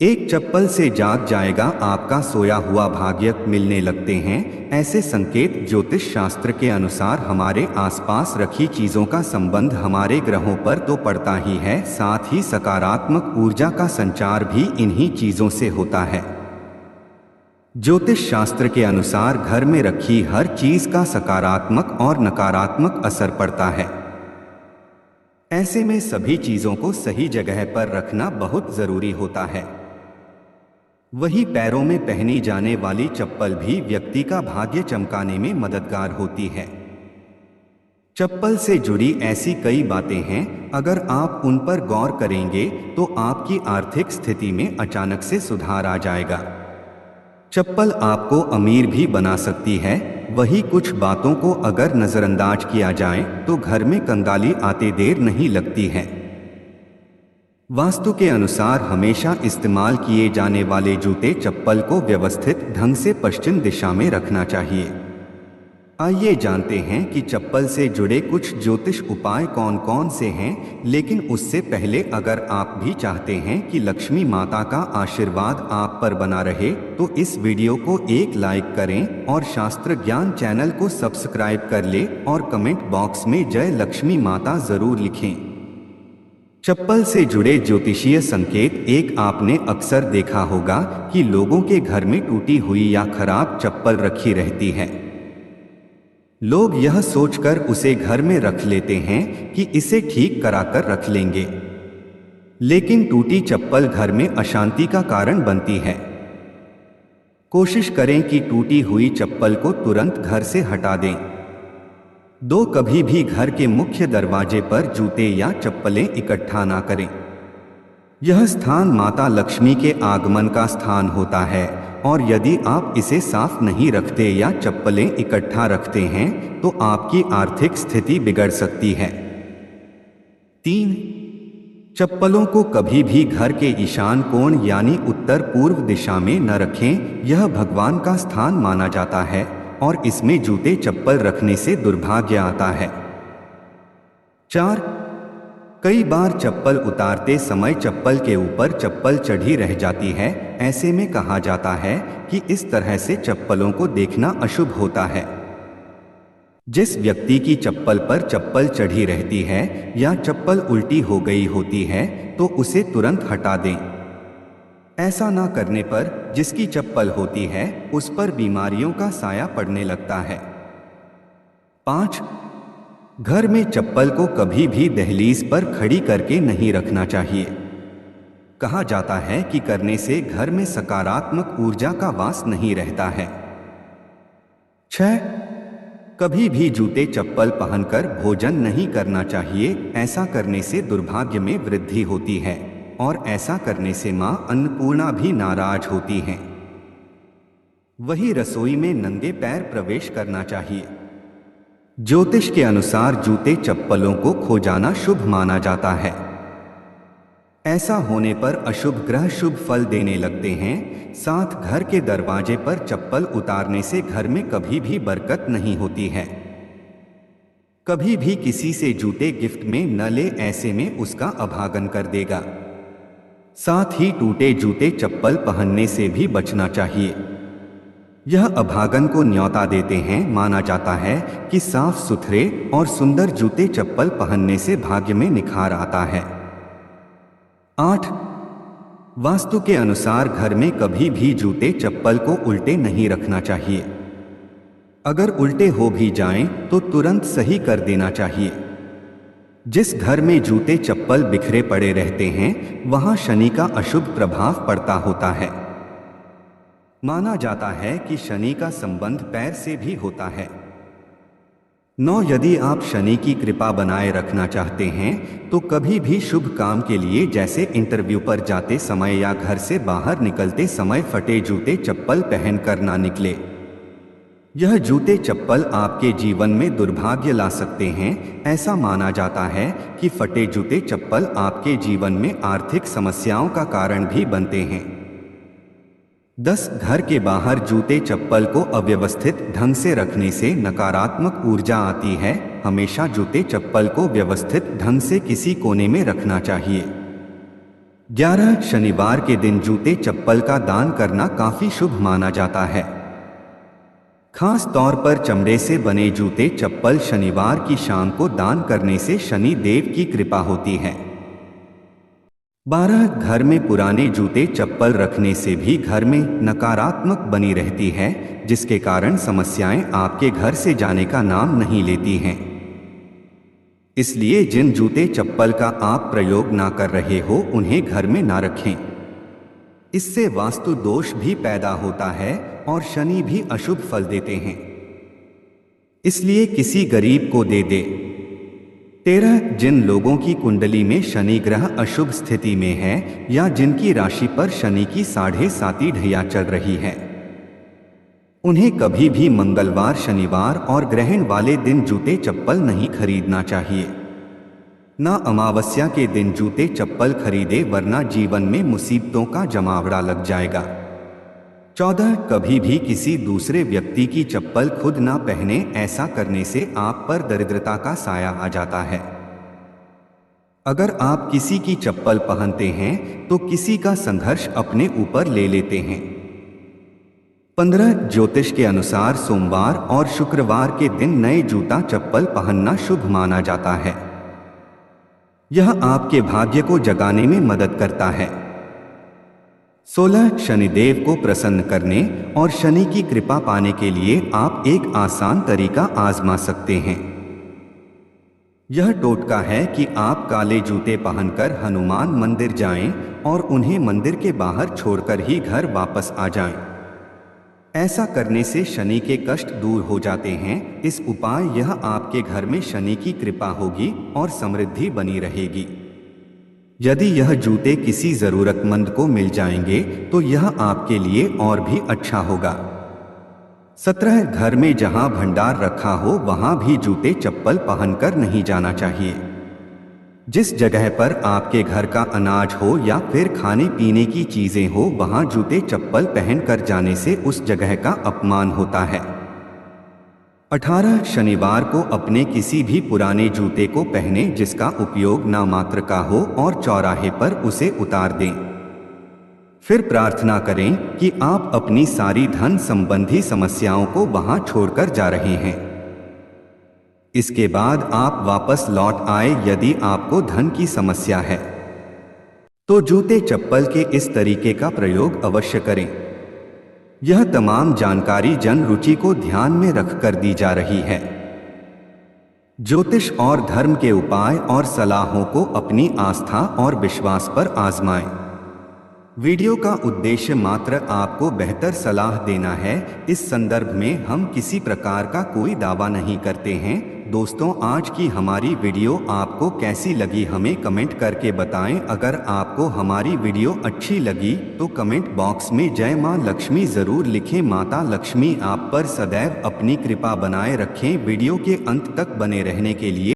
एक चप्पल से जाग जाएगा आपका सोया हुआ भाग्य मिलने लगते हैं। ऐसे संकेत ज्योतिष शास्त्र के अनुसार हमारे आसपास रखी चीजों का संबंध हमारे ग्रहों पर तो पड़ता ही है, साथ ही सकारात्मक ऊर्जा का संचार भी इन्हीं चीजों से होता है। ज्योतिष शास्त्र के अनुसार घर में रखी हर चीज का सकारात्मक और नकारात्मक असर पड़ता है। ऐसे में सभी चीजों को सही जगह पर रखना बहुत जरूरी होता है। वही पैरों में पहनी जाने वाली चप्पल भी व्यक्ति का भाग्य चमकाने में मददगार होती है। चप्पल से जुड़ी ऐसी कई बातें हैं, अगर आप उन पर गौर करेंगे तो आपकी आर्थिक स्थिति में अचानक से सुधार आ जाएगा। चप्पल आपको अमीर भी बना सकती है। वही कुछ बातों को अगर नजरअंदाज किया जाए तो घर में कंगाली आते देर नहीं लगती है। वास्तु के अनुसार हमेशा इस्तेमाल किए जाने वाले जूते चप्पल को व्यवस्थित ढंग से पश्चिम दिशा में रखना चाहिए। आइए जानते हैं कि चप्पल से जुड़े कुछ ज्योतिष उपाय कौन कौन से हैं, लेकिन उससे पहले अगर आप भी चाहते हैं कि लक्ष्मी माता का आशीर्वाद आप पर बना रहे तो इस वीडियो को एक लाइक करें और शास्त्र ज्ञान चैनल को सब्सक्राइब कर ले और कमेंट बॉक्स में जय लक्ष्मी माता जरूर लिखें। चप्पल से जुड़े ज्योतिषीय संकेत। एक, आपने अक्सर देखा होगा कि लोगों के घर में टूटी हुई या खराब चप्पल रखी रहती है। लोग यह सोचकर उसे घर में रख लेते हैं कि इसे ठीक कराकर रख लेंगे, लेकिन टूटी चप्पल घर में अशांति का कारण बनती है। कोशिश करें कि टूटी हुई चप्पल को तुरंत घर से हटा दें। 2, कभी भी घर के मुख्य दरवाजे पर जूते या चप्पलें इकट्ठा ना करें। यह स्थान माता लक्ष्मी के आगमन का स्थान होता है और यदि आप इसे साफ नहीं रखते या चप्पलें इकट्ठा रखते हैं तो आपकी आर्थिक स्थिति बिगड़ सकती है। 3, चप्पलों को कभी भी घर के ईशान कोण यानी उत्तर पूर्व दिशा में न रखें। यह भगवान का स्थान माना जाता है और इसमें जूते चप्पल रखने से दुर्भाग्य आता है। 4, कई बार चप्पल उतारते समय चप्पल के ऊपर चप्पल चढ़ी रह जाती है। ऐसे में कहा जाता है कि इस तरह से चप्पलों को देखना अशुभ होता है। जिस व्यक्ति की चप्पल पर चप्पल चढ़ी रहती है या चप्पल उल्टी हो गई होती है तो उसे तुरंत हटा दें। ऐसा ना करने पर जिसकी चप्पल होती है उस पर बीमारियों का साया पड़ने लगता है। 5, घर में चप्पल को कभी भी दहलीज पर खड़ी करके नहीं रखना चाहिए। कहा जाता है कि करने से घर में सकारात्मक ऊर्जा का वास नहीं रहता है। 6, कभी भी जूते चप्पल पहनकर भोजन नहीं करना चाहिए। ऐसा करने से दुर्भाग्य में वृद्धि होती है और ऐसा करने से मां अन्नपूर्णा भी नाराज होती हैं। वही रसोई में नंगे पैर प्रवेश करना चाहिए। ज्योतिष के अनुसार जूते चप्पलों को खो जाना शुभ माना जाता है। ऐसा होने पर अशुभ ग्रह शुभ फल देने लगते हैं। साथ घर के दरवाजे पर चप्पल उतारने से घर में कभी भी बरकत नहीं होती है। कभी भी किसी से जूते गिफ्ट में न ले, ऐसे में उसका अभागन कर देगा। साथ ही टूटे जूते चप्पल पहनने से भी बचना चाहिए। यह अभागन को न्योता देते हैं। माना जाता है कि साफ सुथरे और सुंदर जूते चप्पल पहनने से भाग्य में निखार आता है। 8, वास्तु के अनुसार घर में कभी भी जूते चप्पल को उल्टे नहीं रखना चाहिए। अगर उल्टे हो भी जाएं तो तुरंत सही कर देना चाहिए। जिस घर में जूते चप्पल बिखरे पड़े रहते हैं वहां शनि का अशुभ प्रभाव पड़ता होता है। माना जाता है कि शनि का संबंध पैर से भी होता है। 9, यदि आप शनि की कृपा बनाए रखना चाहते हैं तो कभी भी शुभ काम के लिए जैसे इंटरव्यू पर जाते समय या घर से बाहर निकलते समय फटे जूते चप्पल पहनकर ना निकले। यह जूते चप्पल आपके जीवन में दुर्भाग्य ला सकते हैं। ऐसा माना जाता है कि फटे जूते चप्पल आपके जीवन में आर्थिक समस्याओं का कारण भी बनते हैं। 10, घर के बाहर जूते चप्पल को अव्यवस्थित ढंग से रखने से नकारात्मक ऊर्जा आती है। हमेशा जूते चप्पल को व्यवस्थित ढंग से किसी कोने में रखना चाहिए। 11 शनिवार के दिन जूते चप्पल का दान करना काफी शुभ माना जाता है। खास तौर पर चमड़े से बने जूते चप्पल शनिवार की शाम को दान करने से शनि देव की कृपा होती है। 12 घर में पुराने जूते चप्पल रखने से भी घर में नकारात्मक बनी रहती है, जिसके कारण समस्याएं आपके घर से जाने का नाम नहीं लेती हैं। इसलिए जिन जूते चप्पल का आप प्रयोग ना कर रहे हो उन्हें घर में ना रखें। इससे वास्तु दोष भी पैदा होता है और शनि भी अशुभ फल देते हैं, इसलिए किसी गरीब को दे दे। 13 जिन लोगों की कुंडली में शनि ग्रह अशुभ स्थिति में है या जिनकी राशि पर शनि की 7.5 ढैया चल रही है, उन्हें कभी भी मंगलवार, शनिवार और ग्रहण वाले दिन जूते चप्पल नहीं खरीदना चाहिए। ना अमावस्या के दिन जूते चप्पल खरीदे, वरना जीवन में मुसीबतों का जमावड़ा लग जाएगा। 14 कभी भी किसी दूसरे व्यक्ति की चप्पल खुद ना पहने, ऐसा करने से आप पर दरिद्रता का साया आ जाता है। अगर आप किसी की चप्पल पहनते हैं तो किसी का संघर्ष अपने ऊपर ले लेते हैं। 15 ज्योतिष के अनुसार सोमवार और शुक्रवार के दिन नए जूता चप्पल पहनना शुभ माना जाता है। यह आपके भाग्य को जगाने में मदद करता है। 16 शनिदेव को प्रसन्न करने और शनि की कृपा पाने के लिए आप एक आसान तरीका आजमा सकते हैं। यह टोटका है कि आप काले जूते पहनकर हनुमान मंदिर जाएं और उन्हें मंदिर के बाहर छोड़कर ही घर वापस आ जाएं। ऐसा करने से शनि के कष्ट दूर हो जाते हैं। इस उपाय यह आपके घर में शनि की कृपा होगी और समृद्धि बनी रहेगी। यदि यह जूते किसी जरूरतमंद को मिल जाएंगे तो यह आपके लिए और भी अच्छा होगा। 17 घर में जहां भंडार रखा हो वहां भी जूते चप्पल पहनकर नहीं जाना चाहिए। जिस जगह पर आपके घर का अनाज हो या फिर खाने पीने की चीजें हो, वहां जूते चप्पल पहनकर जाने से उस जगह का अपमान होता है। 18 शनिवार को अपने किसी भी पुराने जूते को पहने जिसका उपयोग ना मात्र का हो और चौराहे पर उसे उतार दें। फिर प्रार्थना करें कि आप अपनी सारी धन संबंधी समस्याओं को वहां छोड़कर जा रहे हैं। इसके बाद आप वापस लौट आए। यदि आपको धन की समस्या है तो जूते चप्पल के इस तरीके का प्रयोग अवश्य करें। यह तमाम जानकारी जन रुचि को ध्यान में रखकर दी जा रही है। ज्योतिष और धर्म के उपाय और सलाहों को अपनी आस्था और विश्वास पर आजमाएं। वीडियो का उद्देश्य मात्र आपको बेहतर सलाह देना है। इस संदर्भ में हम किसी प्रकार का कोई दावा नहीं करते हैं। दोस्तों, आज की हमारी वीडियो आपको कैसी लगी हमें कमेंट करके बताएं। अगर आपको हमारी वीडियो अच्छी लगी तो कमेंट बॉक्स में जय मां लक्ष्मी जरूर लिखें। माता लक्ष्मी आप पर सदैव अपनी कृपा बनाए रखें। वीडियो के अंत तक बने रहने के लिए